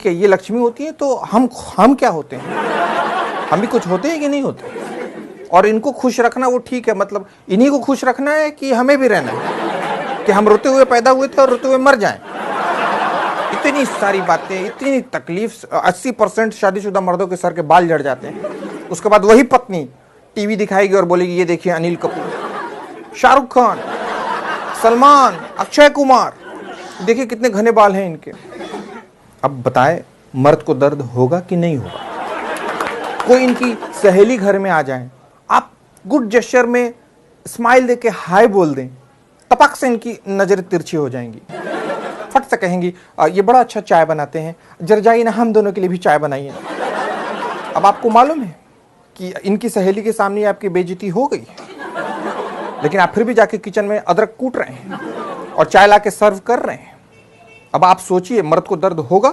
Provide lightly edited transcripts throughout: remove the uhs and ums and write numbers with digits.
कि ये लक्ष्मी होती है तो हम क्या होते हैं? हम भी कुछ होते हैं कि नहीं होते? और इनको खुश रखना वो ठीक है, मतलब इन्हीं को खुश रखना है कि हमें भी रहना है कि हम रोते हुए पैदा हुए थे और रोते हुए मर जाएं? इतनी सारी बातें, इतनी तकलीफ। 80% शादीशुदा मर्दों के सर के बाल झड़ जाते हैं। उसके बाद वही पत्नी टीवी दिखाएगी और बोलेगी ये देखिए अनिल कपूर, शाहरुख खान, सलमान, अक्षय कुमार, देखिए कितने घने बाल हैं इनके। अब बताए मर्द को दर्द होगा कि नहीं होगा? कोई इनकी सहेली घर में आ जाए, आप गुड जेस्चर में स्माइल देके हाय बोल दें, टपक से इनकी नजरें तिरछी हो जाएंगी। फट से कहेंगी ये बड़ा अच्छा चाय बनाते हैं, जरा जाइए ना हम दोनों के लिए भी चाय बनाइए। अब आपको मालूम है कि इनकी सहेली के सामने आपकी बेइज्जती हो गई, लेकिन आप फिर भी जाके किचन में अदरक कूट रहे हैं और चाय ला के सर्व कर रहे हैं। अब आप सोचिए मर्द को दर्द होगा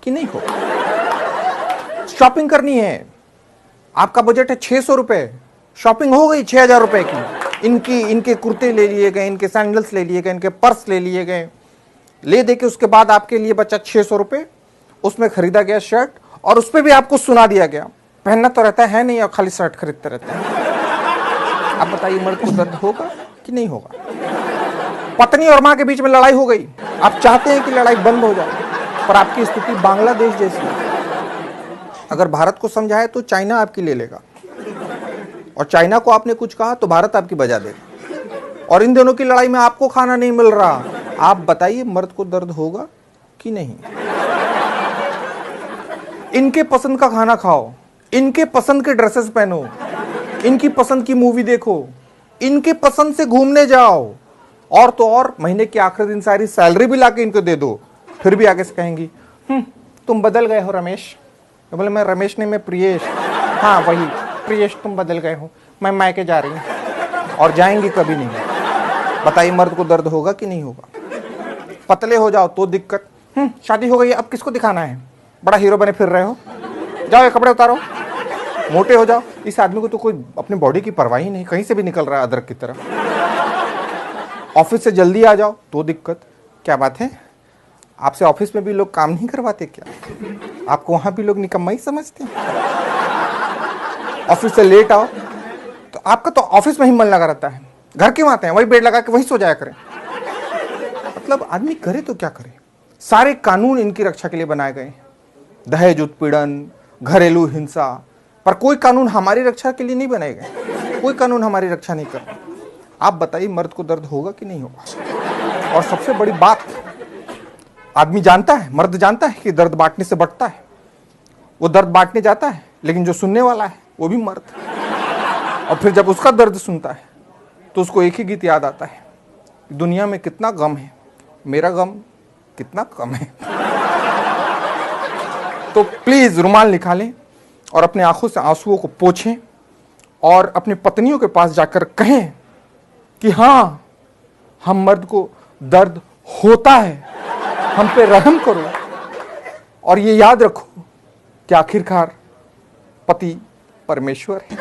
कि नहीं होगा? शॉपिंग करनी है, आपका बजट है 600 रुपए, शॉपिंग हो गई 6000 रुपए की। इनके कुर्ते ले लिए गए, इनके सैंडल्स ले लिए गए, इनके पर्स ले लिए गए, ले दे के उसके बाद आपके लिए बचा 600 रुपए। उसमें खरीदा गया शर्ट और उस पर भी आपको सुना दिया गया पहनना तो रहता है नहीं और खाली शर्ट खरीदते रहते हैं। अब बताइए मर्द को दर्द होगा कि नहीं होगा? पत्नी और मां के बीच में लड़ाई हो गई, आप चाहते हैं कि लड़ाई बंद हो जाए, पर आपकी स्थिति बांग्लादेश जैसी है। अगर भारत को समझाए तो चाइना आपकी ले लेगा, और चाइना को आपने कुछ कहा तो भारत आपकी बजा देगा, और इन दोनों की लड़ाई में आपको खाना नहीं मिल रहा। आप बताइए मर्द को दर्द होगा कि नहीं? इनके पसंद का खाना खाओ, इनके पसंद के ड्रेसेस पहनो, इनकी पसंद की मूवी देखो, इनके पसंद से घूमने जाओ, और तो और महीने के आखिरी दिन सारी सैलरी भी लाके इनको दे दो। फिर भी आगे से कहेंगी तुम बदल गए हो रमेश। बोले मैं रमेश नहीं, मैं प्रियेश। हाँ वही प्रियेश, तुम बदल गए हो, मैं मायके जा रही हूँ। और जाएंगी कभी नहीं। बताइए मर्द को दर्द होगा कि नहीं होगा? पतले हो जाओ तो दिक्कत, शादी हो गई अब किसको दिखाना है, बड़ा हीरो बने फिर रहे हो, जाओ ये कपड़े उतारो। मोटे हो जाओ, इस आदमी को तो कोई अपनी बॉडी की परवाह ही नहीं, कहीं से भी निकल रहा है अदरक की तरह। ऑफिस से जल्दी आ जाओ तो दिक्कत। क्या बात है, आपसे ऑफिस में भी लोग काम नहीं करवाते क्या? आपको वहां भी लोग निकम्मा ही समझते हैं? ऑफिस से लेट आओ तो आपका तो ऑफिस में ही मन लगा रहता है, घर क्यों आते हैं? वही बेड लगा के वही सो जाया करें। मतलब आदमी करे तो क्या करे? सारे कानून इनकी रक्षा के लिए बनाए गए, दहेज उत्पीड़न, घरेलू हिंसा, पर कोई कानून हमारी रक्षा के लिए नहीं बनाए गए। कोई कानून हमारी रक्षा नहीं कर। आप बताइए मर्द को दर्द होगा कि नहीं होगा? और सबसे बड़ी बात, आदमी जानता है, मर्द जानता है कि दर्द बांटने से बढ़ता है। वो दर्द बांटने जाता है, लेकिन जो सुनने वाला है वो भी मर्द। और फिर जब उसका दर्द सुनता है तो उसको एक ही गीत याद आता है, दुनिया में कितना गम है, मेरा गम कितना कम है। तो प्लीज रुमाल निकालें और अपने आंखों से आंसुओं को पोंछें और अपनी पत्नियों के पास जाकर कहें कि हाँ, हम मर्द को दर्द होता है, हम पे रहम करो। और ये याद रखो कि आखिरकार पति परमेश्वर है।